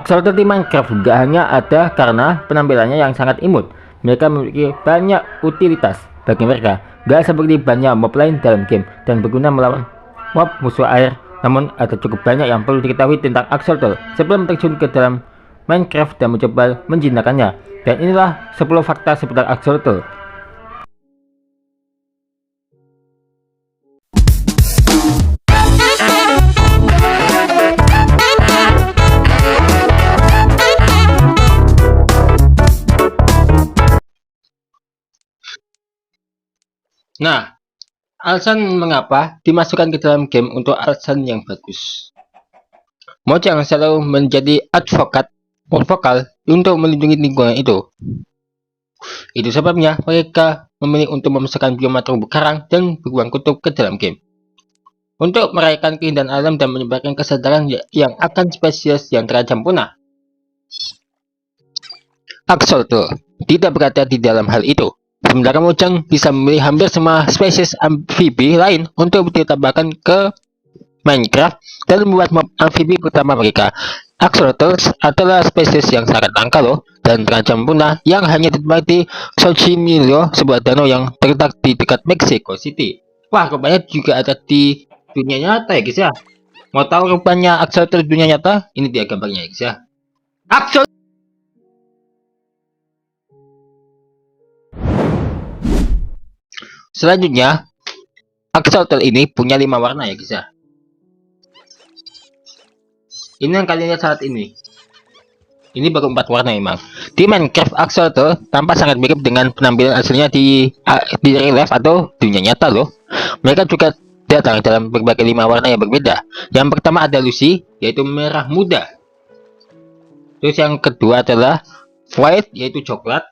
Axolotl di Minecraft gak hanya ada karena penampilannya yang sangat imut, mereka memiliki banyak utilitas bagi mereka. Gak seperti banyak mob lain dalam game dan berguna melawan mob musuh air. Namun ada cukup banyak yang perlu diketahui tentang Axolotl sebelum terjun ke dalam Minecraft dan mencoba menjinakkannya. Dan inilah 10 fakta seputar Axolotl. Nah, alasan mengapa dimasukkan ke dalam game untuk alasan yang bagus. Mojang selalu menjadi advokat vokal untuk melindungi lingkungan itu. Itu sebabnya mereka memilih untuk memasukkan bioma terumbu karang dan beruang kutub ke dalam game. Untuk merayakan keindahan alam dan menyebarkan kesadaran yang akan spesies yang terancam punah. Axolotl tidak berada di dalam hal itu. Sementara Mojang bisa memilih hampir semua spesies amfibi lain untuk ditambahkan ke Minecraft dan membuat mob amfibi pertama mereka. Axolotls adalah spesies yang sangat langka loh dan terancam punah yang hanya ditemukan di Xochimilco, sebuah danau yang terletak di dekat Mexico City. Wah, rupanya juga ada di dunia nyata ya guys ya. Mau tahu rupanya Axolotl di dunia nyata? Ini dia gambarnya ya guys ya. Axolotl selanjutnya, Axolotl ini punya 5 warna ya guys ya. Ini yang kalian lihat saat ini. Ini baru 4 warna memang. Di Minecraft, Axolotl tampak sangat mirip dengan penampilan aslinya di real life atau dunia nyata loh. Mereka juga datang dalam berbagai 5 warna yang berbeda. Yang pertama ada Lucy, yaitu merah muda. Terus yang kedua adalah white, yaitu coklat.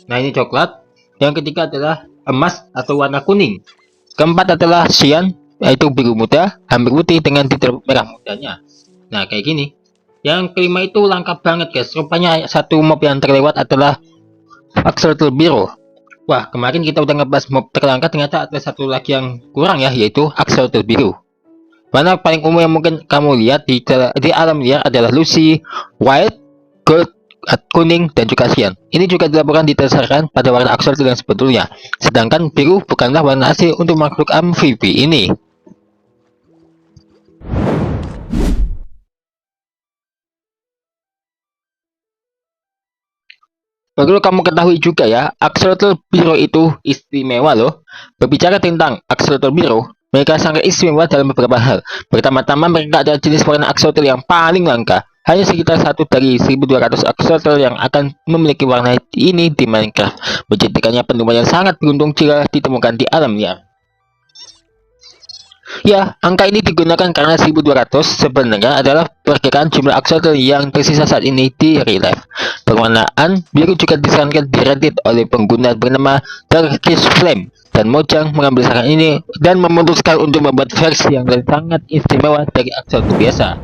Nah, ini coklat. Yang ketiga adalah emas atau warna kuning. Keempat adalah cyan, yaitu biru muda, hampir putih dengan titik merah mudanya. Nah, kayak gini. Yang kelima itu lengkap banget guys. Rupanya satu mob yang terlewat adalah Axolotl biru. Wah, kemarin kita udah ngebahas mob terlangka, ternyata ada satu lagi yang kurang ya, yaitu Axolotl biru. Warna paling umum yang mungkin kamu lihat di alam liar adalah Lucy, white, gold, kuning, dan juga cyan. Ini juga dilaporkan didasarkan pada warna Axolotl yang sebetulnya. Sedangkan biru bukanlah warna asli untuk makhluk amfibi ini. Perlu kamu ketahui juga ya, Axolotl biru itu istimewa loh. Berbicara tentang Axolotl biru, mereka sangat istimewa dalam beberapa hal. Pertama-tama, mereka adalah jenis warna Axolotl yang paling langka. Hanya sekitar 1 dari 1200 Axolotl yang akan memiliki warna ini di Minecraft, menjadikannya penemuan yang sangat beruntung jika ditemukan di alam liar. Ya, angka ini digunakan karena 1200 sebenarnya adalah perkiraan jumlah Axolotl yang tersisa saat ini di real life. Perwarnaan biru juga disarankan di Reddit oleh pengguna bernama Darkish Flame, dan Mojang mengambil saran ini dan memutuskan untuk membuat versi yang sangat istimewa dari Axolotl biasa.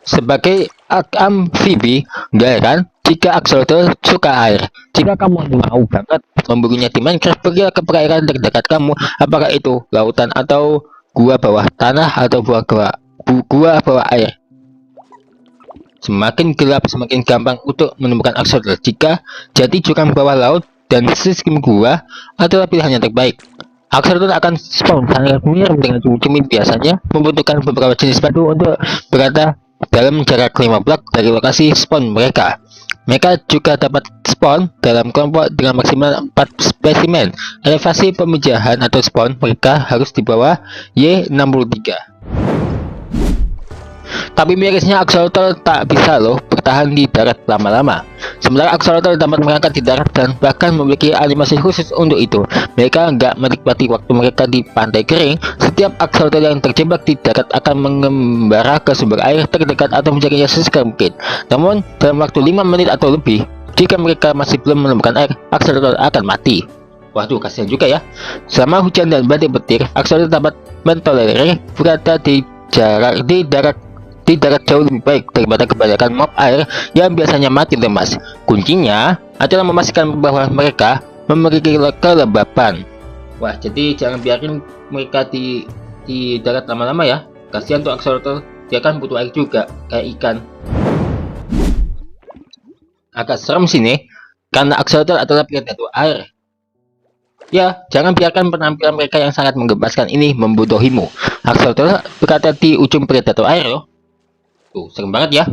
Sebagai amfibi, gak heran jika Axolotl suka air. Jika kamu mau banget memburunya di Minecraft, pergilah ke perairan terdekat kamu, apakah itu lautan atau gua bawah tanah atau gua bawah air. Semakin gelap, semakin gampang untuk menemukan Axolotl. Jika jadi jurang bawah laut dan sistem gua adalah pilihan yang terbaik. Axolotl akan spawn sangat mirip dengan cumi-cumi, biasanya membutuhkan beberapa jenis batu untuk berada dalam jarak 5 blok dari lokasi spawn mereka. Mereka juga dapat spawn dalam kelompok dengan maksimal 4 spesimen. Elevasi pemijahan atau spawn mereka harus di bawah Y63. Tapi mirisnya Axolotl tak bisa loh bertahan di darat lama-lama. Sementara Axolotl dapat mengangkat di darat dan bahkan memiliki animasi khusus untuk itu. Mereka nggak menikmati waktu mereka di pantai kering. Setiap Axolotl yang terjebak di darat akan mengembara ke sumber air terdekat atau mencarinya sesegera mungkin. Namun dalam waktu 5 menit atau lebih, jika mereka masih belum menemukan air, Axolotl akan mati. Waduh, kasihan juga ya. Selama hujan dan badai petir, Axolotl dapat mentolerir berada di darat jauh lebih baik daripada kebanyakan mob air yang biasanya mati lemas. Kuncinya adalah memastikan bahwa mereka memiliki kelembapan. Wah, jadi jangan biarin mereka di darat lama-lama ya. Kasihan tuh Axolotl. dia kan butuh air juga kayak ikan. Agak serem sini karena Axolotl adalah predator air. Ya, jangan biarkan penampilan mereka yang sangat menggemaskan ini membodohimu. Axolotl berada di ujung predator air loh. Tuh, serem banget ya.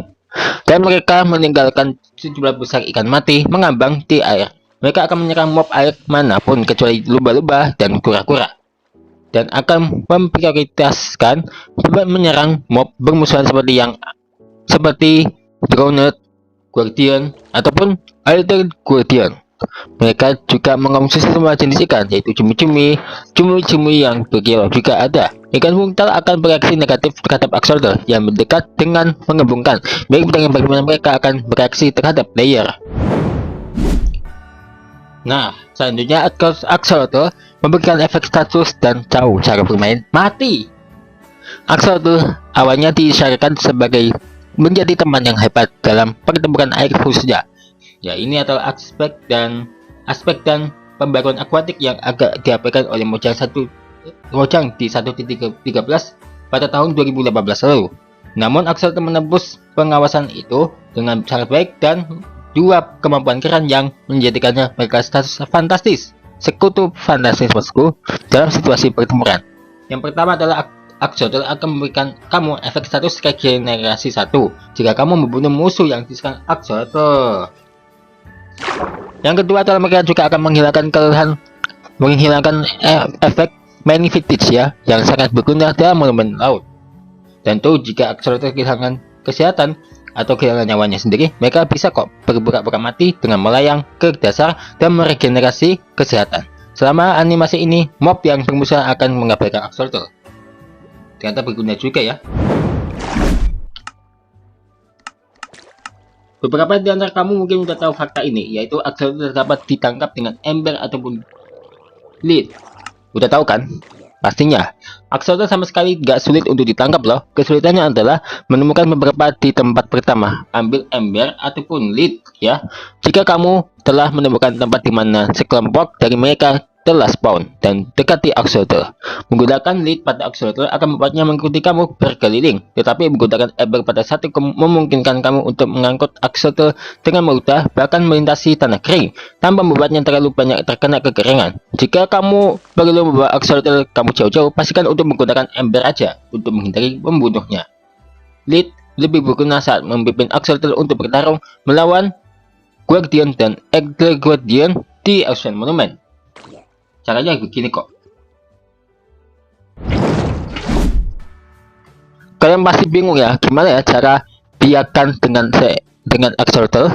Dan mereka meninggalkan sejumlah besar ikan mati mengambang di air. Mereka akan menyerang mob air manapun kecuali lumba-lumba dan kura-kura. Dan akan memprioritaskan menyerang mob bermusuhan seperti Drowned Guardian ataupun Elder Guardian. Mereka juga mengonsumsi semua jenis ikan, yaitu cumi-cumi yang berkilau juga ada. Ikan buntal akan bereaksi negatif terhadap Axolotl yang mendekat dengan mengembungkan. Baik dengan bagaimana mereka akan bereaksi terhadap player. Nah, selanjutnya Axolotl memberikan efek status dan cara bermain mati. Axolotl awalnya disyaratkan sebagai menjadi teman yang hebat dalam pertempuran air khususnya. Ya, ini adalah aspek dan pembaruan akuatik yang agak diabaikan oleh Mojang di 1.13 pada tahun 2018 lalu. Namun Axolotl menembus pengawasan itu dengan sangat baik dan dua kemampuan keren yang menjadikannya mereka status fantastis, sekutu fantastis bosku dalam situasi pertempuran. Yang pertama adalah Axolotl akan memberikan kamu efek status regenerasi 1 jika kamu membunuh musuh yang diserang Axolotl. Yang kedua adalah mereka juga akan menghilangkan efek Magnifitage ya, yang sangat berguna dalam monumen laut. Tentu jika Axolotl kehilangan kesehatan atau kehilangan nyawanya sendiri, mereka bisa kok berpura-pura mati dengan melayang ke dasar dan meregenerasi kesehatan. Selama animasi ini, mob yang bermusuhan akan mengabaikan Axolotl. Ternyata berguna juga ya. Beberapa di antara kamu mungkin sudah tahu fakta ini, yaitu Axolotl dapat ditangkap dengan ember ataupun lead. Udah tahu kan? Pastinya. Axolotl sama sekali gak sulit untuk ditangkap loh. Kesulitannya adalah menemukan beberapa di tempat pertama. Ambil ember ataupun lead ya. Jika kamu telah menemukan tempat di mana sekelompok dari mereka telah spawn dan dekati Axolotl. Menggunakan lead pada Axolotl akan membuatnya mengikuti kamu berkeliling, tetapi menggunakan ember pada satu memungkinkan kamu untuk mengangkut Axolotl dengan mudah, bahkan melintasi tanah kering tanpa membuatnya terlalu banyak terkena kekeringan. Jika kamu perlu membawa Axolotl kamu jauh-jauh, pastikan untuk menggunakan ember aja untuk menghindari membunuhnya. Lead lebih berguna saat memimpin Axolotl untuk bertarung melawan Guardian dan Elder Guardian di Ocean Monument. Caranya begini kok. Kalian pasti bingung ya, gimana ya cara biakan dengan Axolotl?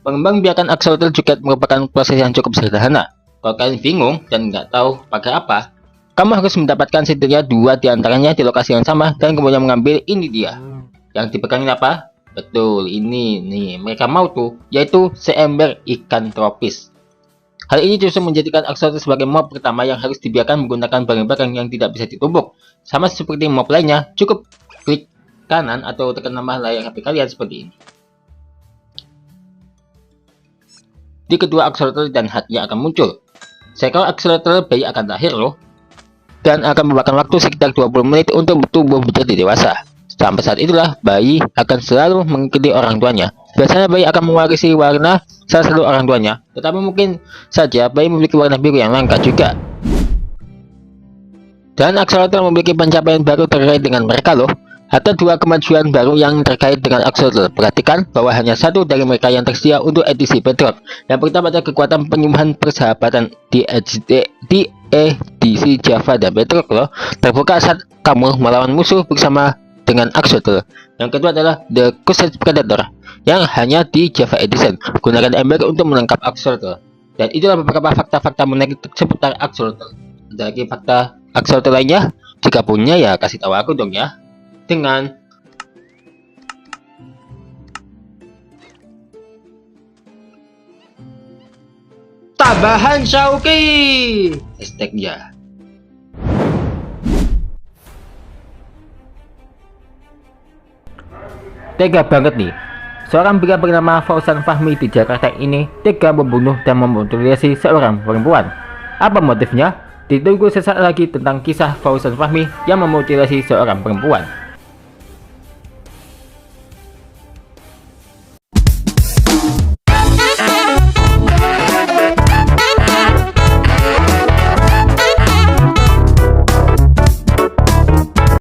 Pengembang biakan Axolotl juga merupakan proses yang cukup sederhana. Kalau kalian bingung dan nggak tahu pakai apa, kamu harus mendapatkan setidaknya 2 di antaranya di lokasi yang sama dan kemudian mengambil ini dia. Yang dipegang apa? Betul, ini nih mereka mau tuh, yaitu seember ikan tropis. Hal ini justru menjadikan Axolotl sebagai mob pertama yang harus dibiarkan menggunakan barang-barang yang tidak bisa ditumbuk. Sama seperti mob lainnya, cukup klik kanan atau tekan nama layar HP kalian seperti ini. Di kedua Axolotl dan hatnya akan muncul. Seekor Axolotl bayi akan lahir loh, dan akan memakan waktu sekitar 20 menit untuk tumbuh menjadi dewasa. Sampai saat itulah bayi akan selalu mengikuti orang tuanya. Biasanya bayi akan mewarisi warna salah satu orang tuanya, tetapi mungkin saja bayi memiliki warna biru yang langka juga. Dan Axolotl memiliki pencapaian baru terkait dengan mereka loh. Ada 2 kemajuan baru yang terkait dengan Axolotl. Perhatikan bahwa hanya satu dari mereka yang tersedia untuk edisi Bedrock. Yang pertama adalah kekuatan penyembuhan persahabatan di edisi Java dan Bedrock loh, terbuka saat kamu melawan musuh bersama dengan Axolotl. Yang kedua adalah The Cursed Predator yang hanya di Java Edition. Gunakan ember untuk menangkap Axolotl. Dan itulah beberapa fakta-fakta menarik seputar Axolotl. Ada lagi fakta Axolotl lainnya? Jika punya ya kasih tahu aku dong ya. Dengan tambahan Shauki hashtagnya. Tega banget nih, seorang pria bernama Fauzan Fahmi di Jakarta ini tega membunuh dan memutilasi seorang perempuan. Apa motifnya? Ditunggu sesaat lagi tentang kisah Fauzan Fahmi yang memutilasi seorang perempuan.